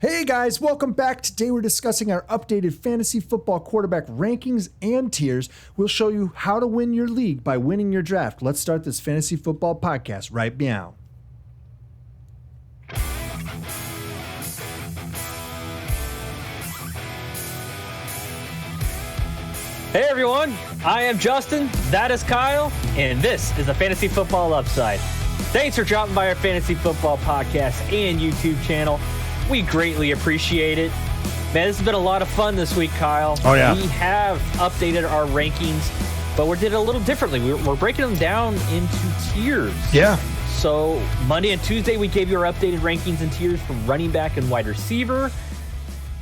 Hey guys, welcome back. Today we're discussing our updated fantasy football quarterback rankings and tiers. We'll show you how to win your league by winning your draft. Let's start this fantasy football podcast right now. Hey everyone, I am Justin, that is Kyle, and this is the Fantasy Football Upside. Thanks for dropping by our Fantasy Football podcast and YouTube channel. We greatly appreciate it. Man, this has been a lot of fun this week, Kyle. Oh, yeah. We have updated our rankings, but we did it a little differently. We're breaking them down into tiers. Yeah. So Monday and Tuesday, we gave you our updated rankings and tiers for running back and wide receiver.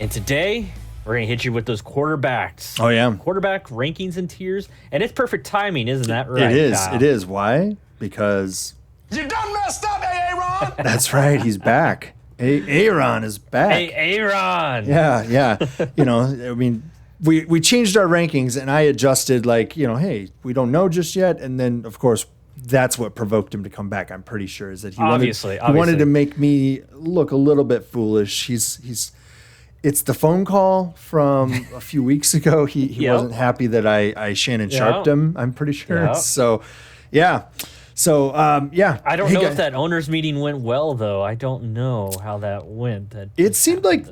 And today, we're going to hit you with those quarterbacks. Oh, yeah. Quarterback rankings and tiers. And it's perfect timing, isn't that right, It is. Kyle? It is. Why? Because... You done messed up, Aaron! That's right. He's back. Aaron is back. Hey, Aaron! Yeah. You know, I mean, we changed our rankings and I adjusted hey, we don't know just yet. And then, of course, that's what provoked him to come back, I'm pretty sure, is that he wanted to make me look a little bit foolish. It's the phone call from a few weeks ago. He Yep. wasn't happy that I Shannon Sharped him, I'm pretty sure. Yep. So, yeah. I don't Hey, know guys. if that owners meeting went well, though. I don't know how that went. It seemed like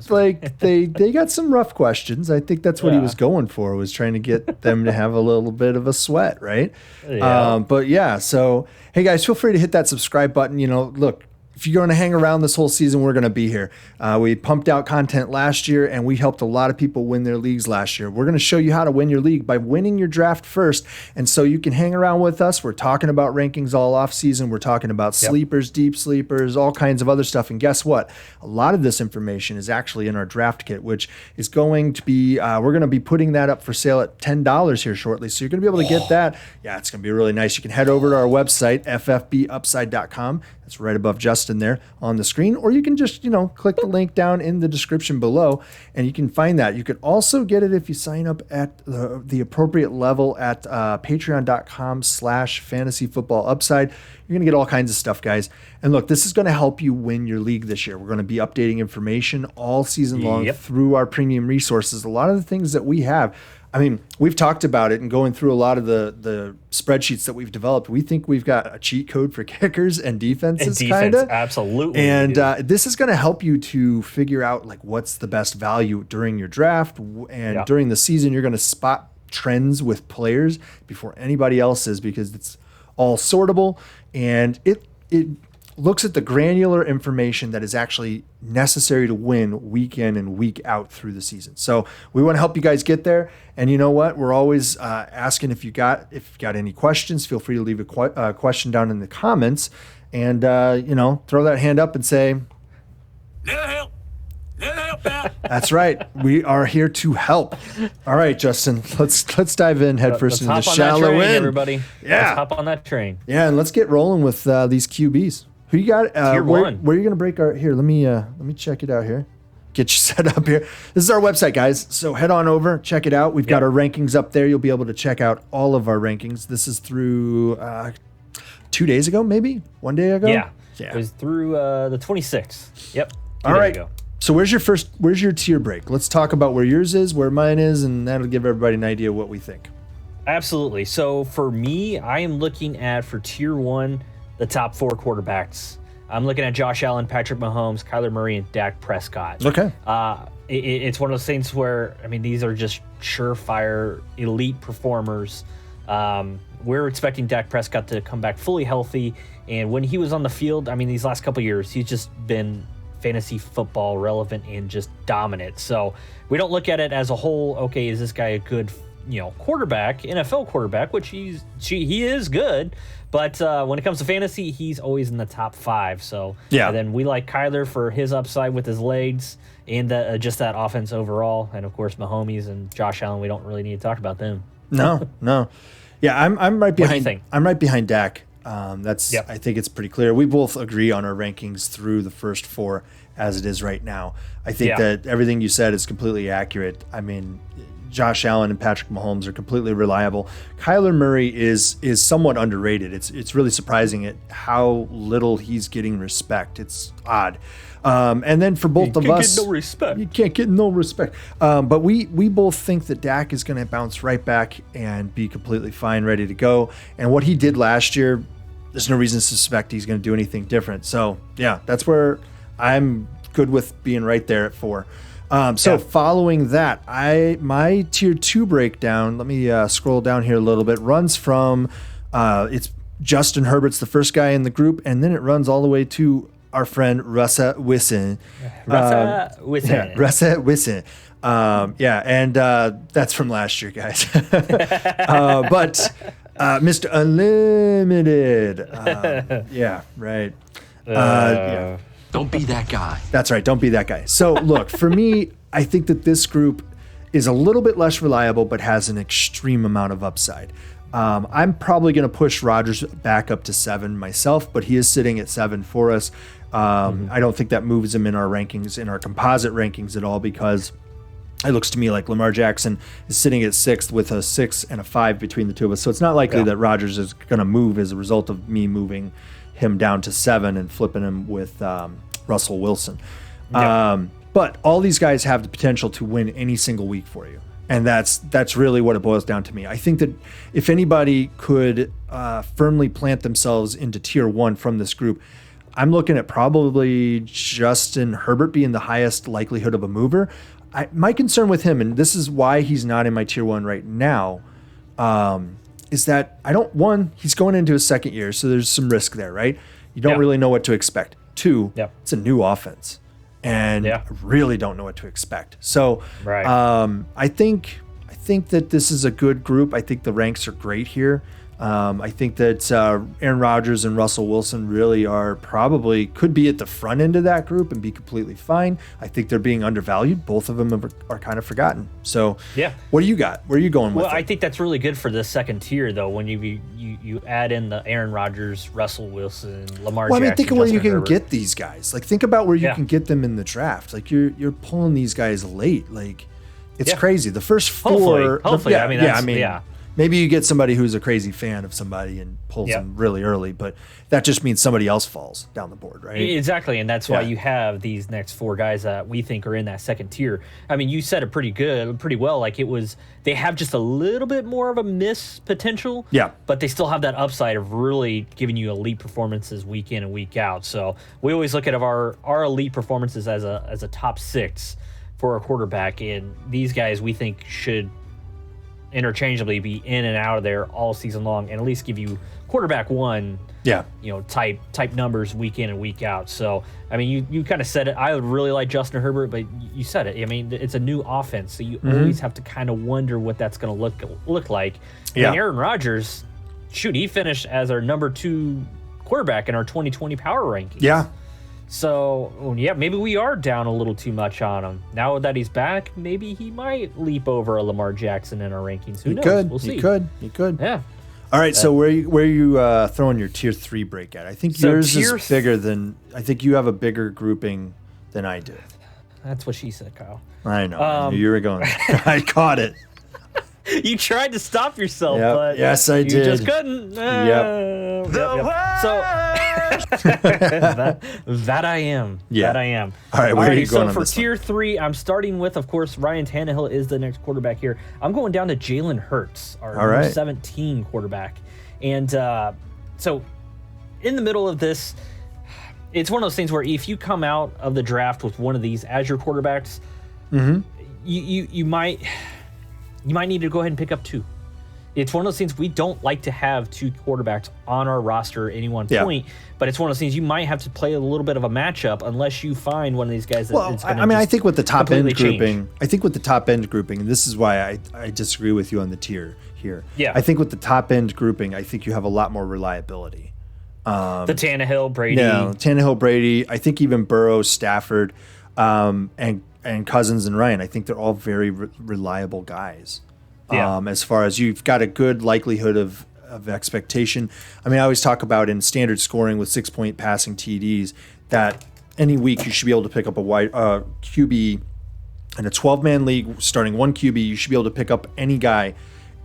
they got some rough questions. I think that's what he Yeah. was going for, was trying to get them to have a little bit of a sweat, right? Yeah. But yeah, so hey guys, feel free to hit that subscribe button. You know, look, if you're going to hang around this whole season, we're going to be here. We pumped out content last year, and we helped a lot of people win their leagues last year. We're going to show you how to win your league by winning your draft first, and so you can hang around with us. We're talking about rankings all off season. We're talking about sleepers, deep sleepers, all kinds of other stuff. And guess what? A lot of this information is actually in our draft kit, which is going to be, we're going to be putting that up for sale at $10 here shortly. So you're going to be able to get that. Yeah, it's going to be really nice. You can head over to our website, ffbupside.com. That's right above Justin there on the screen. Or you can just, click the link down in the description below and you can find that. You can also get it if you sign up at the appropriate level at patreon.com/fantasyfootballupside. You're going to get all kinds of stuff, guys. And look, this is going to help you win your league this year. We're going to be updating information all season long through our premium resources. A lot of the things that we have, I mean, we've talked about it and going through a lot of the spreadsheets that we've developed. We think we've got a cheat code for kickers and defenses, kind of. Absolutely. And this is going to help you to figure out what's the best value during your draft. And during the season, you're going to spot trends with players before anybody else is, because it's all sortable. And it looks at the granular information that is actually necessary to win week in and week out through the season. So we want to help you guys get there. And you know what? We're always asking if you've got any questions. Feel free to leave a question down in the comments, and throw that hand up and say, Little help now. "That's right. We are here to help." All right, Justin. Let's dive in headfirst into the shallow end, everybody. Yeah. Let's hop on that train. Yeah, and let's get rolling with these QBs. Who you got? Tier one. Where are you going to break our? Here, let me check it out here. Get you set up here. This is our website, guys. So head on over, check it out. We've got our rankings up there. You'll be able to check out all of our rankings. This is through 2 days ago, maybe 1 day ago. Yeah. It was through the 26th. Yep. All right. So where's your tier break? Let's talk about where yours is, where mine is, and that'll give everybody an idea of what we think. Absolutely. So for me, I am looking at, for tier one, the top four quarterbacks. I'm looking at Josh Allen, Patrick Mahomes, Kyler Murray, and Dak Prescott. Okay. It's one of those things where, I mean, these are just surefire elite performers. We're expecting Dak Prescott to come back fully healthy. And when he was on the field, I mean, these last couple of years, he's just been fantasy football relevant and just dominant. So we don't look at it as a whole, okay, is this guy a good, quarterback, NFL quarterback, which he is good. But when it comes to fantasy, he's always in the top five. So yeah. And then we like Kyler for his upside with his legs and just that offense overall. And of course, Mahomes and Josh Allen, we don't really need to talk about them. No. Yeah, I'm right behind. What do you think? I'm right behind Dak. I think it's pretty clear. We both agree on our rankings through the first four as it is right now. I think that everything you said is completely accurate. I mean, Josh Allen and Patrick Mahomes are completely reliable. Kyler Murray is somewhat underrated. It's really surprising at how little he's getting respect. It's odd. And then for both of us, you can't get no respect. But we both think that Dak is going to bounce right back and be completely fine, ready to go. And what he did last year, there's no reason to suspect he's going to do anything different. So yeah, that's where I'm good with being right there at 4. Following that, my tier 2 breakdown, let me scroll down here a little bit, runs from it's Justin Herbert's the first guy in the group, and then it runs all the way to our friend Russell Wilson. Russell Wilson. And that's from last year, guys. But Mr. Unlimited. Right. Don't be that guy. That's right. Don't be that guy. So look, for me, I think that this group is a little bit less reliable, but has an extreme amount of upside. I'm probably going to push Rodgers back up to 7 myself, but he is sitting at 7 for us. I don't think that moves him in our rankings, in our composite rankings at all, because it looks to me like Lamar Jackson is sitting at 6th with a 6 and a 5 between the two of us. So it's not likely that Rodgers is going to move as a result of me moving him down to 7 and flipping him with Russell Wilson. But all these guys have the potential to win any single week for you. And that's really what it boils down to me. I think that if anybody could firmly plant themselves into tier 1 from this group, I'm looking at probably Justin Herbert being the highest likelihood of a mover. My concern with him, and this is why he's not in my tier 1 right now, is that he's going into his second year, so there's some risk there, right? You don't really know what to expect. 2, it's a new offense, and I really don't know what to expect. So I think that this is a good group. I think the ranks are great here. I think that Aaron Rodgers and Russell Wilson really could be at the front end of that group and be completely fine. I think they're being undervalued. Both of them are kind of forgotten. So what do you got? Where are you going with it? Well, I think that's really good for the second tier, though, when you add in the Aaron Rodgers, Russell Wilson, Lamar Jackson. I mean, think of where you can Herbert. get these guys. Like, think about where you can get them in the draft. Like, you're pulling these guys late. Like, it's crazy. The first 4. Hopefully. Maybe you get somebody who's a crazy fan of somebody and pulls them really early, but that just means somebody else falls down the board, right? Exactly, and that's why you have these next 4 guys that we think are in that second tier. I mean, you said it pretty well. Like, they have just a little bit more of a miss potential, but they still have that upside of really giving you elite performances week in and week out. So we always look at our elite performances as a top 6 for a quarterback, and these guys we think should interchangeably be in and out of there all season long, and at least give you quarterback 1 type numbers week in and week out. So I mean, you kind of said it. I would really like Justin Herbert, but you said it. I mean, it's a new offense, so you always have to kind of wonder what that's going to look like. And Aaron Rodgers, he finished as our number 2 quarterback in our 2020 power rankings. So, maybe we are down a little too much on him. Now that he's back, maybe he might leap over a Lamar Jackson in our rankings. Who knows? We'll see. He could. Yeah. All right, so where are you throwing your tier 3 break at? I think yours is bigger than... I think you have a bigger grouping than I do. That's what she said, Kyle. I know. I knew you were going. I caught it. You tried to stop yourself, but yes, I did. You just couldn't. So that I am. That I am. All right, where are you going? So for tier 3, I'm starting with, of course, Ryan Tannehill is the next quarterback here. I'm going down to Jalen Hurts, our number 17 quarterback, and so in the middle of this, it's one of those things where if you come out of the draft with one of these as your quarterbacks, you might need to go ahead and pick up 2. It's one of those things we don't like to have 2 quarterbacks on our roster at any one point, but it's one of those things you might have to play a little bit of a matchup unless you find one of these guys that's going to I think with the top end grouping, and this is why I disagree with you on the tier here. I think with the top end grouping, I think you have a lot more reliability. The Tannehill, Brady. Yeah, Tannehill, Brady. I think even Burrow, Stafford, and Cousins and Ryan. I think they're all very reliable guys. As far as you've got a good likelihood of expectation. I mean, I always talk about in standard scoring with 6-point passing TDs that any week you should be able to pick up a wide QB in a 12-man league starting one QB, you should be able to pick up any guy.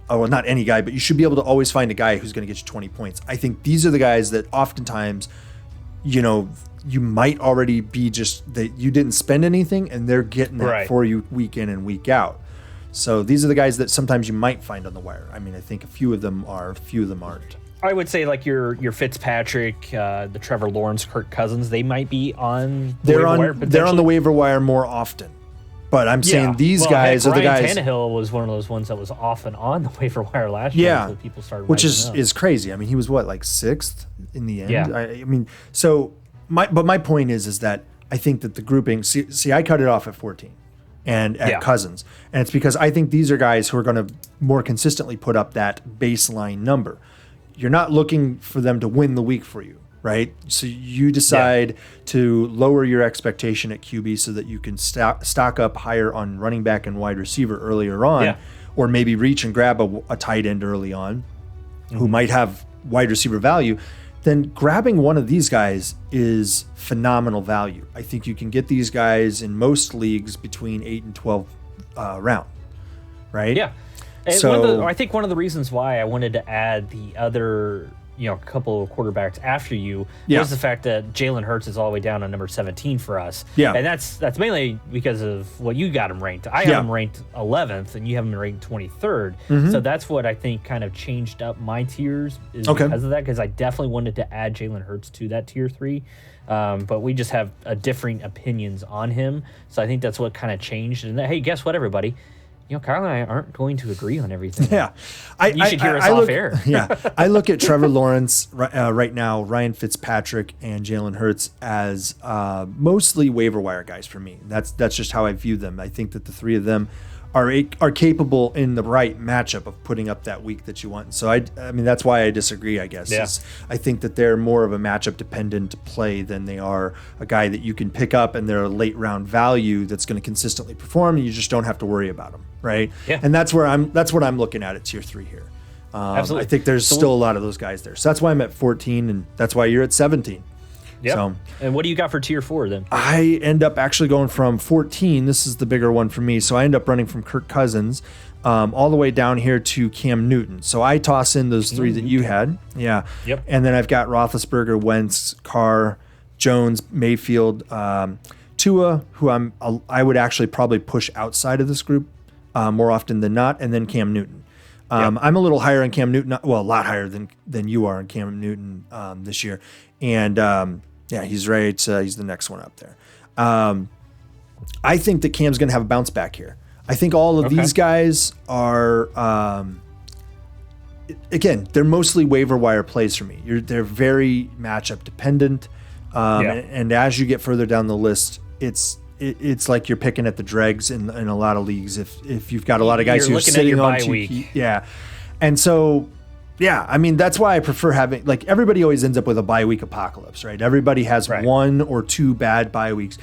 Oh, well, not any guy, but you should be able to always find a guy who's going to get you 20 points. I think these are the guys that oftentimes, you might already be just that you didn't spend anything and they're getting that for you week in and week out. So these are the guys that sometimes you might find on the wire. I mean, I think a few of them are, a few of them aren't. I would say like your Fitzpatrick, the Trevor Lawrence, Kirk Cousins, they might be on the waiver wire. They're on the waiver wire more often. But I'm saying these guys are the guys. Tannehill was one of those ones that was often on the waiver wire last year. Yeah, So people started which is crazy. I mean, he was like 6th in the end. Yeah. I mean, so my point is that I think that the grouping. See, I cut it off at 14, and at Cousins, and it's because I think these are guys who are going to more consistently put up that baseline number. You're not looking for them to win the week for you. Right. So you decide to lower your expectation at QB so that you can stock up higher on running back and wide receiver earlier on, or maybe reach and grab a tight end early on who might have wide receiver value. Then grabbing one of these guys is phenomenal value. I think you can get these guys in most leagues between 8 and 12 round. Right. Yeah. And so I think one of the reasons why I wanted to add the other couple of quarterbacks after you was the fact that Jalen Hurts is all the way down on number 17 for us. Yeah. And that's mainly because of what you got him ranked. I have him ranked 11th and you have him ranked 23rd. Mm-hmm. So that's what I think kind of changed up my tiers is because of that, because I definitely wanted to add Jalen Hurts to that tier 3. But we just have differing opinions on him. So I think that's what kind of changed. And hey, guess what, everybody? Kyle and I aren't going to agree on everything. Yeah. You should hear us off air. I look at Trevor Lawrence right now, Ryan Fitzpatrick, and Jalen Hurts as mostly waiver wire guys for me. That's just how I view them. I think that the three of them are capable in the right matchup of putting up that week that you want. So I mean that's why I disagree, I guess. Yeah. I think that they're more of a matchup dependent play than they are a guy that you can pick up and they're a late round value that's going to consistently perform and you just don't have to worry about them, right? Yeah. And that's what I'm looking at tier 3 here. Absolutely. I think there's still a lot of those guys there. So that's why I'm at 14 and that's why you're at 17. Yep. So, and what do you got for tier 4 then? I end up actually going from 14. This is the bigger one for me. So I end up running from Kirk Cousins all the way down here to Cam Newton. So I toss in those three that you had. Yeah. Yep. And then I've got Roethlisberger, Wentz, Carr, Jones, Mayfield, Tua, who I would actually probably push outside of this group more often than not, and then Cam Newton. I'm a little higher on Cam Newton. Well, a lot higher than you are on Cam Newton this year. And he's right. He's the next one up there. I think that Cam's going to have a bounce back here. I think all of these guys are, again, they're mostly waiver wire plays for me. They're very matchup dependent. And as you get further down the list, it's like you're picking at the dregs in a lot of leagues. If you've got a lot of guys who are sitting on 2 week. And so, I mean, that's why I prefer having, like, everybody always ends up with a bye week apocalypse, right? Everybody has 1 or 2 bad bye weeks.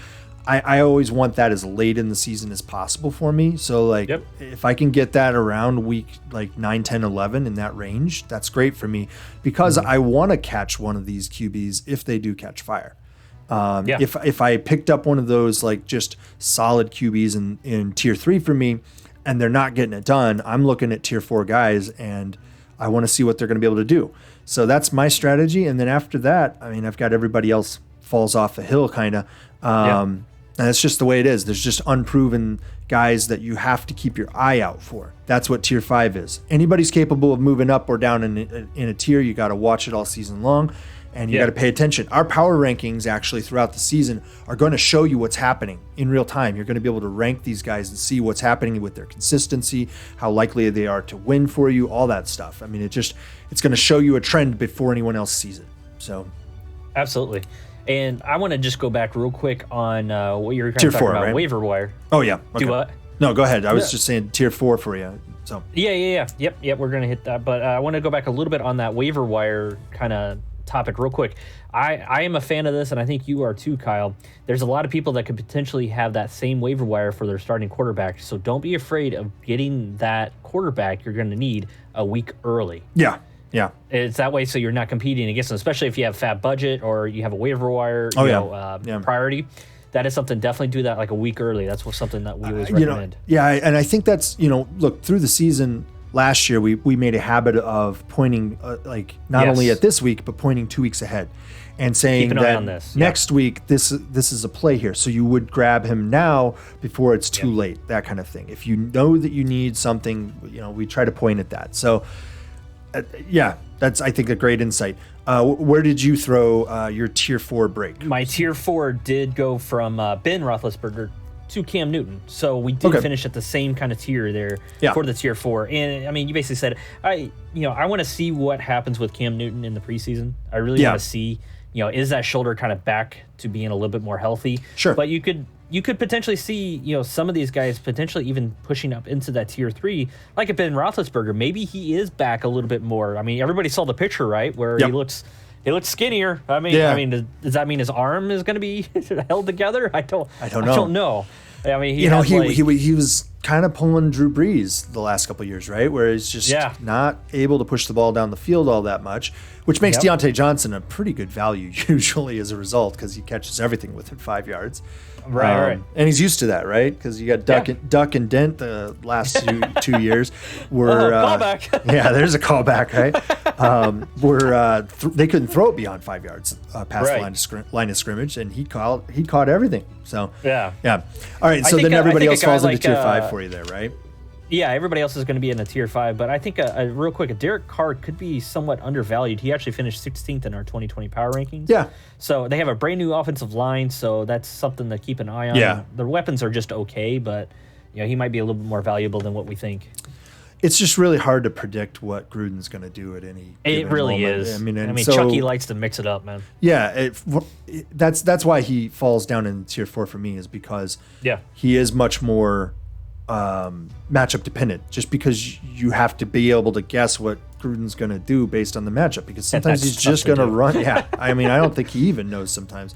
I always want that as late in the season as possible for me. So, like, if I can get that around week, like, 9, 10, 11 in that range, that's great for me because I want to catch one of these QBs if they do catch fire. If I picked up one of those, like, just solid QBs in tier 3 for me and they're not getting it done, I'm looking at tier 4 guys and I want to see what they're going to be able to do. So that's my strategy. And then after that, I mean, I've got everybody else falls off the hill kind of. And it's just the way it is. There's just unproven guys that you have to keep your eye out for. That's what tier 5 is. Anybody's capable of moving up or down in a tier. You got to watch it all season long. And you got to pay attention. Our power rankings actually throughout the season are going to show you what's happening in real time. You're going to be able to rank these guys and see what's happening with their consistency, how likely they are to win for you, all that stuff. I mean, it's going to show you a trend before anyone else sees it. So, absolutely. And I want to just go back real quick on what you were kind of talking about, waiver wire. Oh, yeah. Okay. Do what? No, go ahead. I was just saying tier 4 for you. So. Yeah. Yep, we're going to hit that. But I want to go back a little bit on that waiver wire kind of topic real quick. I am a fan of this, and I think you are too, Kyle. There's a lot of people that could potentially have that same waiver wire for their starting quarterback, so don't be afraid of getting that quarterback you're going to need a week early. Yeah. It's that way so you're not competing against them, especially if you have fat budget or you have a waiver wire priority. that is something. Definitely do that like a week early. That's something that we always recommend. And I think that's, look, through the season last year, we made a habit of pointing not only at this week, but pointing 2 weeks ahead and saying that next week, this is a play here. So you would grab him now before it's too late, that kind of thing. If you know that you need something, we try to point at that. So that's, I think, a great insight. Where did you throw your tier 4 break? My tier 4 did go from Ben Roethlisberger to Cam Newton. So we did finish at the same kind of tier there for the tier 4. And I mean, you basically said, I want to see what happens with Cam Newton in the preseason. I really want to see, is that shoulder kind of back to being a little bit more healthy? Sure. But you could potentially see, some of these guys potentially even pushing up into that tier 3, like a Ben Roethlisberger. Maybe he is back a little bit more. I mean, everybody saw the picture, right, where he looks skinnier. I mean, does that mean his arm is going to be held together? I don't know. I mean, he was kind of pulling Drew Brees the last couple of years, right? Where he's just not able to push the ball down the field all that much, which makes Deontay Johnson a pretty good value usually as a result, because he catches everything within 5 yards. Right. And he's used to that, right? Because you got Duck and Dent the last 2 years. Were callback. There's a callback, right? They couldn't throw it beyond 5 yards past the line of scrimmage, and he caught everything. So yeah. All right, so then everybody else falls into tier 5 for you there, right? Yeah, everybody else is going to be in the tier 5, but I think real quick, a Derek Carr could be somewhat undervalued. He actually finished 16th in our 2020 power rankings. Yeah. So they have a brand new offensive line, so that's something to keep an eye on. Yeah. The weapons are just okay, but he might be a little bit more valuable than what we think. It's just really hard to predict what Gruden's going to do at any. It really moment. is. I mean, Chucky likes to mix it up, man. Yeah, that's why he falls down in tier 4 for me, is because he is much more matchup dependent, just because you have to be able to guess what Gruden's going to do based on the matchup, because sometimes he's just going to run. Yeah, I mean, I don't think he even knows sometimes.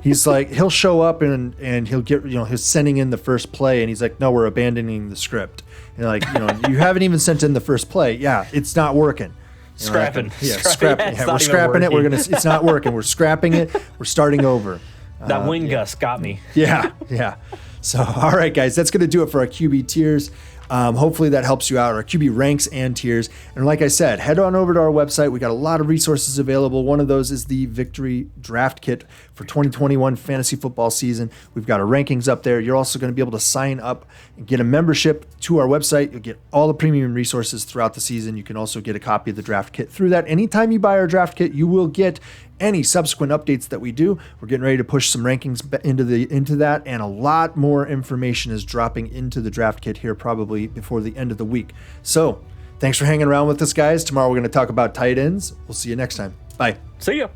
He's like, he'll show up and he'll get, he's sending in the first play, and he's like, no, we're abandoning the script. And like, you haven't even sent in the first play. Yeah, it's not working. Scrapping. Scrapping. Yeah, we're scrapping it. It's not working. We're scrapping it. We're starting over. That wind gust got me. Yeah. So, all right, guys, that's going to do it for our QB tiers. Hopefully that helps you out, our QB ranks and tiers. And like I said, head on over to our website. We got a lot of resources available. One of those is the Victory Draft Kit for 2021 fantasy football season. We've got our rankings up there. You're also going to be able to sign up and get a membership to our website. You'll get all the premium resources throughout the season. You can also get a copy of the draft kit through that. Anytime you buy our draft kit, you will get any subsequent updates that we do. We're getting ready to push some rankings into that, and a lot more information is dropping into the draft kit here probably before the end of the week. So thanks for hanging around with us, guys. Tomorrow we're going to talk about tight ends. We'll see you next time. Bye. See ya.